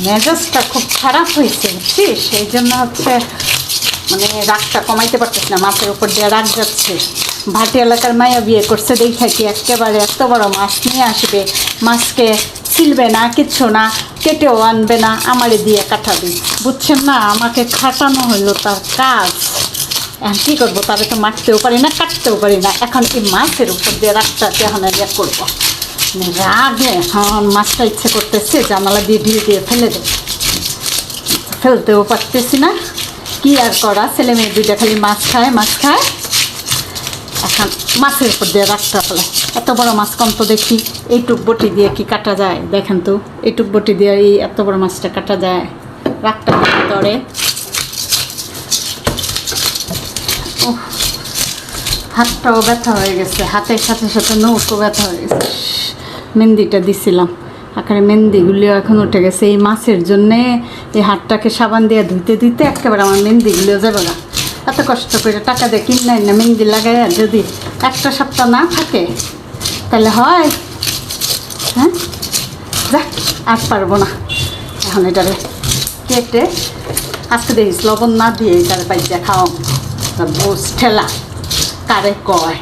মেজাজটা খুব খারাপ হয়েছে বুঝছিস, সেই জন্য হচ্ছে মানে রাগটা কমাইতে পারতেছি না, মাছের উপর দিয়ে রাগ যাচ্ছে। ভাটি এলাকার মায়া বিয়ে করছে দেখে কি একেবারে এত বড় মাছ নিয়ে আসবে, মাছকে ছিলবে না, কিচ্ছু না, কেটেও আনবে না, আমারে দিয়ে কাটাবে, বুঝছেন না? আমাকে খাটানো হলো তার কাজ। এখন কী করবো, তারে তো মারতেও পারি না, কাটতেও পারি না, এখন এই মাছের উপর দিয়ে রাগটাকে এখন ইয়ে করবো। রাগে এখন মাছটা ইচ্ছে করতেছে জানালা দিয়ে ঢিল দিয়ে ফেলে দেব, ফেলতেও পারতেছি না, কি আর করা, ছেলে মেয়ে দুইটা খালি মাছ খায় মাছ খায়। এখন মাছের উপর দিয়ে রাখতে ফেলে, এত বড় মাছ কম তো দেখি, এইটুক বটি দিয়ে কি কাটা যায় দেখেন তো, এইটুক বটি দিয়ে এই এত বড় মাছটা কাটা যায়, রাখটা ধরে। ও হাতটাও ব্যথা হয়ে গেছে, হাতের সাথে সাথে নৌকো ব্যথা হয়ে গেছে। মেহেন্দিটা দিছিলাম, আকারে মেহেন্দিগুলিও এখন উঠে গেছে এই মাছের জন্যে। এই হাতটাকে সাবান দিয়ে ধুইতে দিতে একেবারে আমার মেহেন্দিগুলিও যাবে না। এত কষ্ট করে টাকা দিয়ে কিনে না মেহেন্দি লাগাই, যদি একটা সপ্তাহ না থাকে তাহলে হয়? হ্যাঁ, যাক আর পারবো না। এখন এটারে কেটে আজকে দেখিস লবণ না দিয়ে এটারে বাইজা খাওয়া বোস ঠেলা কারে কয়।